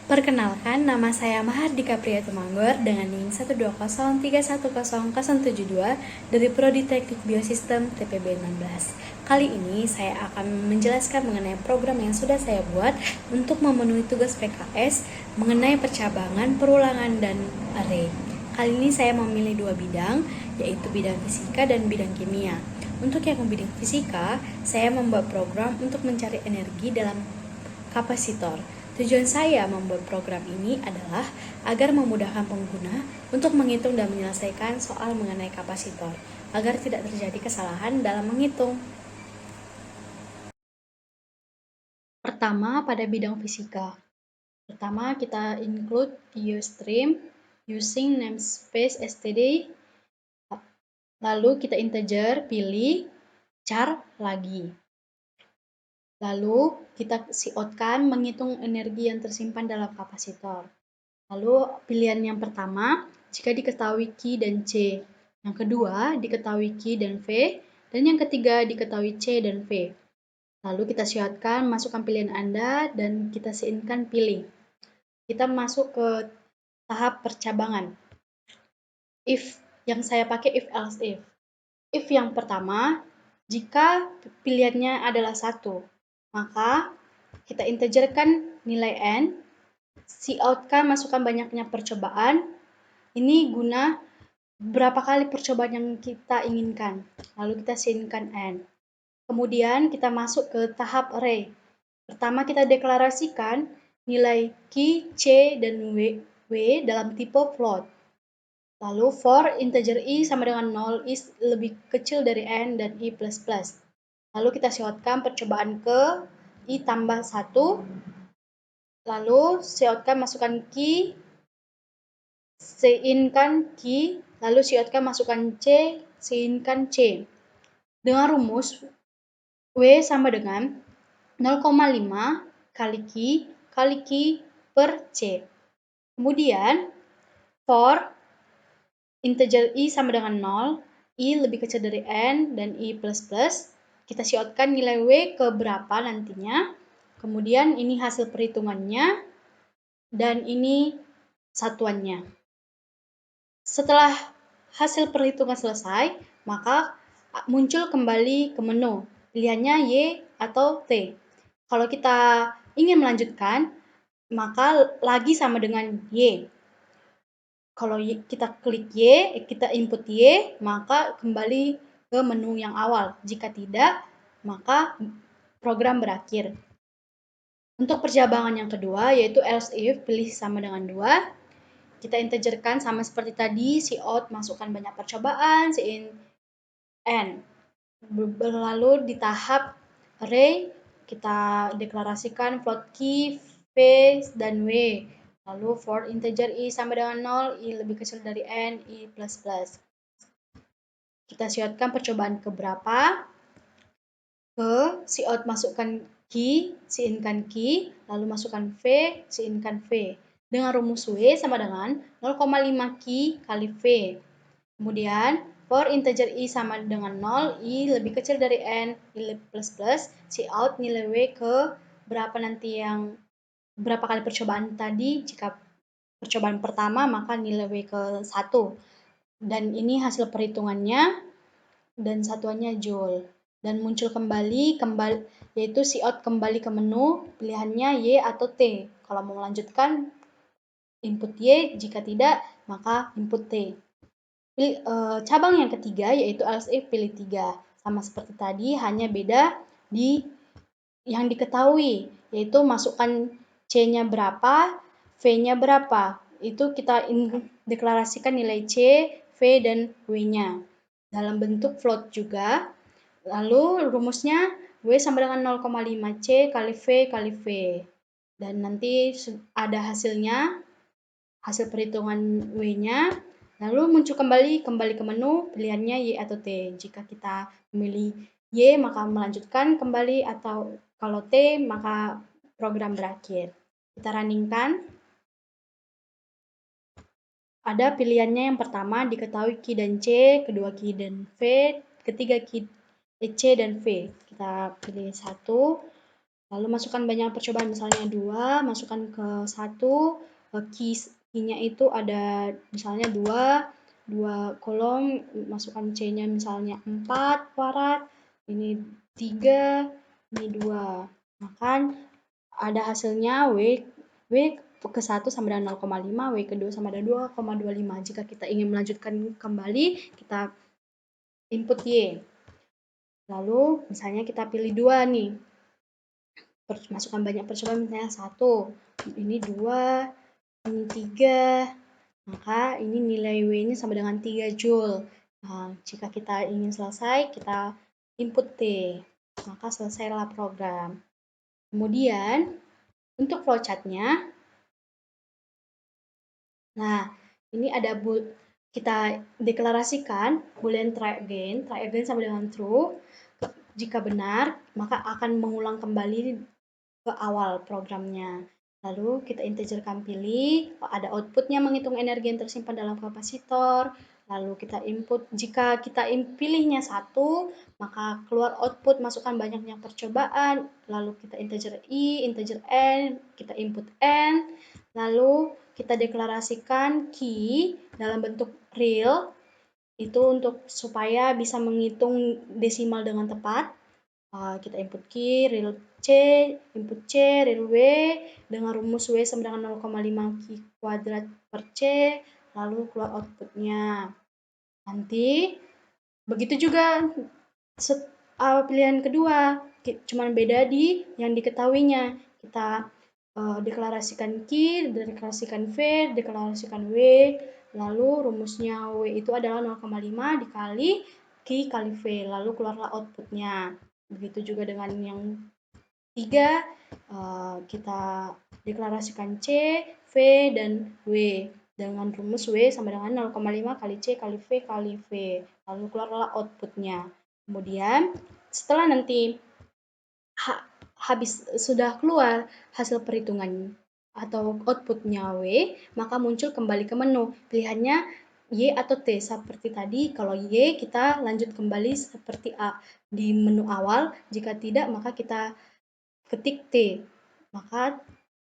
Perkenalkan, nama saya Mahardika Priyatumanggur dengan NIM 120310072 dari Prodi Teknik Biosistem TPB 16. Kali ini saya akan menjelaskan mengenai program yang sudah saya buat untuk memenuhi tugas PKS mengenai percabangan, perulangan, dan array. Kali ini saya memilih dua bidang, yaitu bidang fisika dan bidang kimia. Untuk yang bidang fisika, saya membuat program untuk mencari energi dalam kapasitor. Tujuan saya membuat program ini adalah agar memudahkan pengguna untuk menghitung dan menyelesaikan soal mengenai kapasitor, agar tidak terjadi kesalahan dalam menghitung. Pertama, pada bidang fisika. Pertama, kita include geostream using namespace std. Lalu kita integer, pilih, char lagi. Lalu kita coutkan menghitung energi yang tersimpan dalam kapasitor. Lalu pilihan yang pertama, jika diketahui Q dan C. Yang kedua, diketahui Q dan V. Dan yang ketiga, diketahui C dan V. Lalu kita coutkan, masukkan pilihan Anda, dan kita seinkan pilih. Kita masuk ke tahap percabangan. If, yang saya pakai if else if. If yang pertama, jika pilihannya adalah 1, maka kita integerkan nilai n, coutkan masukkan banyaknya percobaan, ini guna berapa kali percobaan yang kita inginkan, lalu kita seinkan n. Kemudian kita masuk ke tahap array. Pertama kita deklarasikan nilai Q, C, dan W dalam tipe float. Lalu for integer i sama dengan 0, i lebih kecil dari n dan i++. Lalu kita coutkan percobaan ke i tambah 1. Lalu coutkan masukkan Q, seinkan Q, lalu coutkan masukkan C, seinkan C. Dengan rumus W sama dengan 0,5 kali Q kali Q per C. Kemudian for integer i sama dengan 0, i lebih kecil dari n dan i++, kita coutkan nilai W ke berapa nantinya. Kemudian ini hasil perhitungannya dan ini satuannya. Setelah hasil perhitungan selesai, maka muncul kembali ke menu. Pilihannya Y atau T. Kalau kita ingin melanjutkan, maka lagi sama dengan Y. Kalau kita klik Y, kita input Y, maka kembali ke menu yang awal. Jika tidak, maka program berakhir. Untuk percabangan yang kedua, yaitu else if, pilih sama dengan 2. Kita integerkan sama seperti tadi, cout masukkan banyak percobaan, in n. Lalu di tahap array, kita deklarasikan float Q, V, dan W. Lalu for integer i sama dengan 0, i lebih kecil dari n, i++. Kita coutkan percobaan ke berapa. Cout masukkan Q, seinkan Q, lalu masukkan V, seinkan V. Dengan rumus W sama dengan 0,5 Q kali V. Kemudian for integer i sama dengan 0, i lebih kecil dari n, i++, cout nilai W ke berapa nanti yang berapa kali percobaan tadi. Jika percobaan pertama, maka nilai W ke 1. Dan ini hasil perhitungannya, dan satuannya joule. Dan muncul kembali yaitu cout kembali ke menu, pilihannya Y atau T. Kalau mau melanjutkan, input Y, jika tidak, maka input T. Cabang yang ketiga, yaitu else if, pilih 3. Sama seperti tadi, hanya beda di yang diketahui, yaitu masukkan C-nya berapa, V-nya berapa. Itu kita deklarasikan nilai C, V, dan W-nya. Dalam bentuk float juga. Lalu rumusnya W sama dengan 0,5 C kali V kali V. Dan nanti ada hasilnya, hasil perhitungan W-nya. Lalu muncul kembali ke menu, pilihannya Y atau T. Jika kita memilih Y, maka melanjutkan kembali, atau kalau T, maka program berakhir. Kita runningkan. Ada pilihannya yang pertama, diketahui Q dan C, kedua Q dan V, ketiga Q, C dan V. Kita pilih 1. Lalu masukkan banyak percobaan, misalnya 2, masukkan ke 1, key-nya itu ada misalnya 2 kolom, masukkan C-nya misalnya 4 kuadrat, ini 3, ini 2. Maka ada hasilnya W ke 1 sama dengan 0,5, W ke 2 sama dengan 2,25. Jika kita ingin melanjutkan kembali, kita input Y. Lalu misalnya kita pilih 2 nih. Masukkan banyak percobaan, misalnya 1, ini 2, ini 3. Maka ini nilai W-nya sama dengan 3 Joule. Nah, jika kita ingin selesai, kita input T. Maka selesailah program. Kemudian, untuk flowchart-nya, nah, ini ada kita deklarasikan boolean try again sama dengan true. Jika benar, maka akan mengulang kembali ke awal programnya. Lalu kita integerkan pilih, ada outputnya menghitung energi yang tersimpan dalam kapasitor. Lalu kita input, jika kita pilihnya 1, maka keluar output, masukkan banyaknya percobaan. Lalu kita integer I, integer N, kita input N. Lalu kita deklarasikan key dalam bentuk real, itu untuk supaya bisa menghitung desimal dengan tepat. Kita input key, real C, input C, real W, dengan rumus W sama dengan 0,5 Q kuadrat per C, lalu keluar outputnya. Nanti, begitu juga pilihan kedua, cuman beda di yang diketahuinya. Kita deklarasikan Q, deklarasikan V, deklarasikan W, lalu rumusnya W itu adalah 0,5 dikali Q kali V, lalu keluarlah outputnya. Begitu juga dengan yang 3, kita deklarasikan C, V, dan W dengan rumus W sama dengan 0,5 kali C kali V kali V, lalu keluarlah outputnya. Kemudian setelah nanti habis sudah keluar hasil perhitungan atau outputnya W, maka muncul kembali ke menu. Pilihannya Y atau T. Seperti tadi, kalau Y kita lanjut kembali seperti A di menu awal. Jika tidak, maka kita ketik T. Maka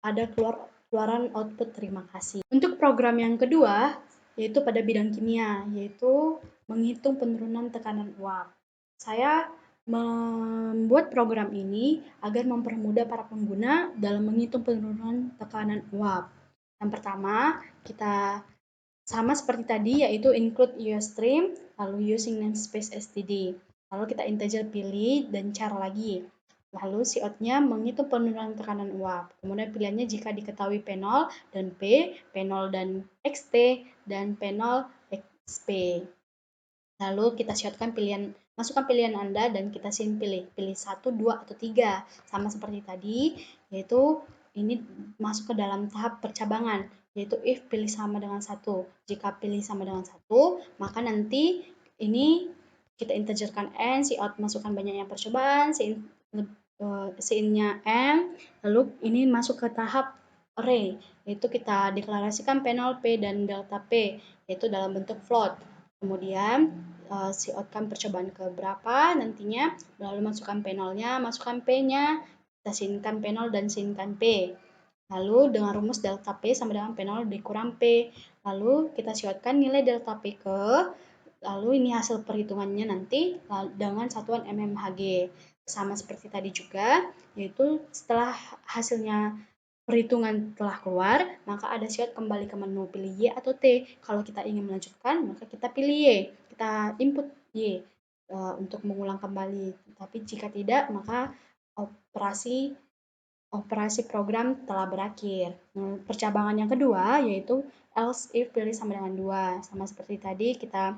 ada keluaran output terima kasih. Untuk program yang kedua, yaitu pada bidang kimia, yaitu menghitung penurunan tekanan uap. Saya membuat program ini agar mempermudah para pengguna dalam menghitung penurunan tekanan uap. Yang pertama, kita sama seperti tadi, yaitu include US stream, lalu using namespace std. Lalu kita integer pilih dan char lagi. Lalu cout-nya menghitung penurunan tekanan uap. Kemudian pilihannya jika diketahui P0 dan P0 dan XT, dan P0 XP. Lalu kita siapkan pilihan, masukkan pilihan Anda dan kita pilih 1, 2, atau 3. Sama seperti tadi, yaitu ini masuk ke dalam tahap percabangan, yaitu if pilih sama dengan 1. Jika pilih sama dengan 1, maka nanti ini kita integerkan N, cout masukkan banyaknya percobaan, Cin-nya M, lalu ini masuk ke tahap array, yaitu kita deklarasikan P0, P, dan delta P, yaitu dalam bentuk float. Kemudian coutkan percobaan ke berapa nantinya, lalu masukkan P0-nya, masukkan P-nya, kita sinkan P0 dan sinkan P. Lalu dengan rumus delta P sama dengan P0 dikurang P. Lalu kita coutkan nilai delta P ke, lalu ini hasil perhitungannya nanti dengan satuan mmHg. Sama seperti tadi juga, yaitu setelah hasilnya perhitungan telah keluar, maka ada cout kembali ke menu, pilih Y atau T. Kalau kita ingin melanjutkan, maka kita pilih Y. Kita input Y untuk mengulang kembali. Tapi jika tidak, maka operasi program telah berakhir. Percabangan yang kedua, yaitu else if pilih sama dengan 2. Sama seperti tadi, kita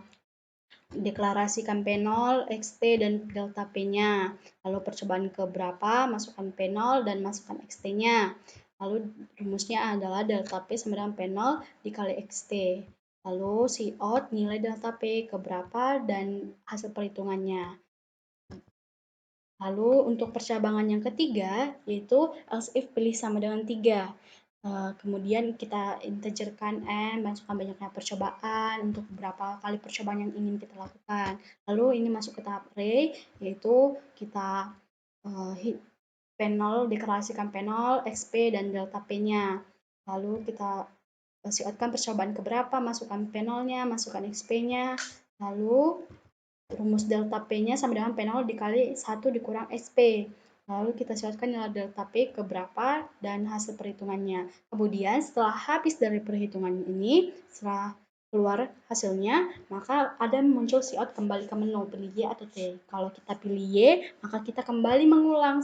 deklarasikan P0, XT, dan delta P-nya. Lalu percobaan ke berapa, masukkan P0 dan masukkan XT-nya. Lalu rumusnya adalah delta P sama dengan P0 dikali XT. Lalu cout nilai delta P ke berapa dan hasil perhitungannya. Lalu untuk percabangan yang ketiga, yaitu else if pilih sama dengan 3. Kemudian kita integerkan N, masukkan banyaknya percobaan untuk beberapa kali percobaan yang ingin kita lakukan. Lalu ini masuk ke tahap array, yaitu kita P0, deklarasikan P0, XP, dan delta P-nya. Lalu kita siapkan percobaan keberapa, masukkan P0-nya, masukkan XP-nya, lalu rumus delta P-nya sama dengan P0 dikali 1 dikurang XP. Lalu kita siapkan nilai delta P ke berapa dan hasil perhitungannya. Kemudian setelah habis dari perhitungan ini, setelah keluar hasilnya, maka ada muncul siot kembali ke menu, pilih Y atau T. Kalau kita pilih Y, maka kita kembali mengulang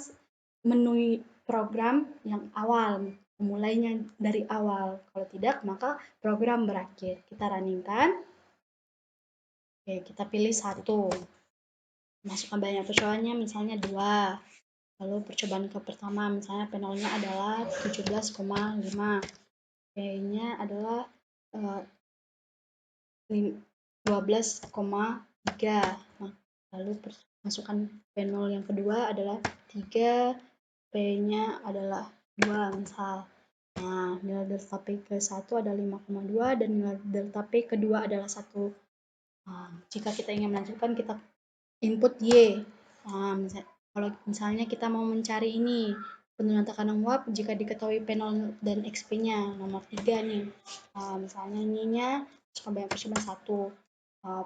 menu program yang awal, memulainya dari awal. Kalau tidak, maka program berakhir. Kita runningkan. Oke, kita pilih 1. Masukkan banyak percobaannya, misalnya 2. Lalu percobaan ke pertama, misalnya P0-nya adalah 17,5. P-nya adalah 12,3. Lalu masukkan P0 yang kedua adalah 3. P-nya adalah 2, misal. Nah, nilai delta P ke 1 adalah 5,2 dan nilai delta P kedua adalah 1. Nah, jika kita ingin melanjutkan, kita input Y. Nah, kalau misalnya kita mau mencari ini, penurunan tekanan uap jika diketahui P0 dan XP-nya, nomor 3 nih. Misalnya ininya, coba yang percobaan 1.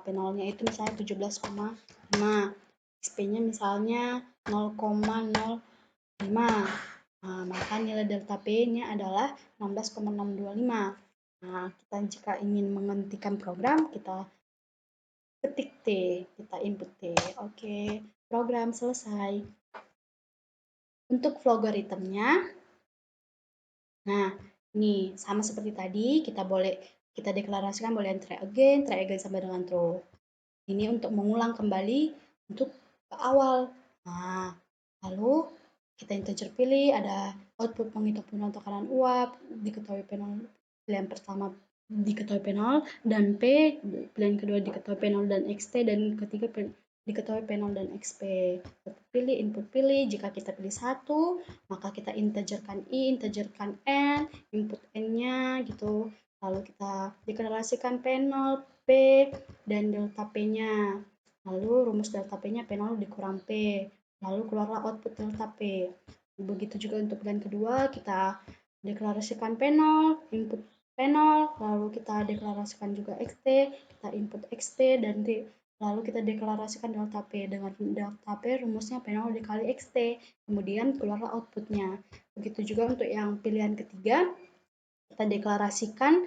P0-nya itu misalnya 17,5. XP-nya misalnya 0,05. Maka nilai delta P-nya adalah 16,625. Nah, kita jika ingin menghentikan program, kita ketik T, kita input T. Oke, program selesai. Untuk logaritmnya, nah ini sama seperti tadi, kita deklarasikan boleh try again sama dengan true. Ini untuk mengulang kembali untuk ke awal. Nah, lalu kita integer pilih, ada output penghitung penurunan tekanan uap, diketahui P0, pilihan pertama diketahui P0 dan P, pilihan kedua diketahui P0 dan XT, dan ketiga diketahui P0 dan XP. Pilih, input pilih, jika kita pilih 1, maka kita integerkan I, integerkan N, input N-nya gitu. Lalu kita deklarasikan P0, P, dan delta P-nya. Lalu rumus delta P-nya P0 dikurang P. Lalu keluarlah output delta P. Begitu juga untuk pilihan kedua, kita deklarasikan P0, input P0, lalu kita deklarasikan juga XT, kita input XT, dan lalu kita deklarasikan delta P. Dengan delta P rumusnya P0 dikali XT, kemudian keluarlah outputnya. Begitu juga untuk yang pilihan ketiga, kita deklarasikan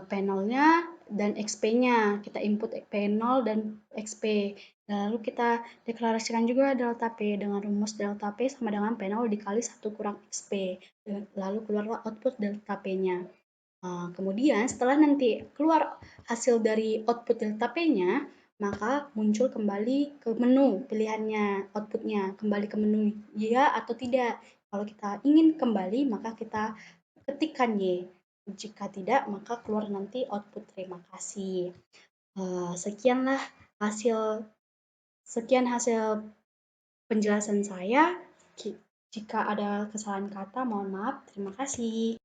P0-nya dan XP-nya. Kita input P0 dan XP. Lalu kita deklarasikan juga delta P dengan rumus delta P sama dengan P0 dikali 1 kurang XP. Lalu keluarlah output delta P-nya. Kemudian setelah nanti keluar hasil dari output delta P-nya, maka muncul kembali ke menu pilihannya, outputnya. Kembali ke menu ya atau tidak. Kalau kita ingin kembali, maka kita ketikkan Y. Jika tidak, maka keluar nanti output terima kasih. Sekian hasil penjelasan saya. Jika ada kesalahan kata, mohon maaf. Terima kasih.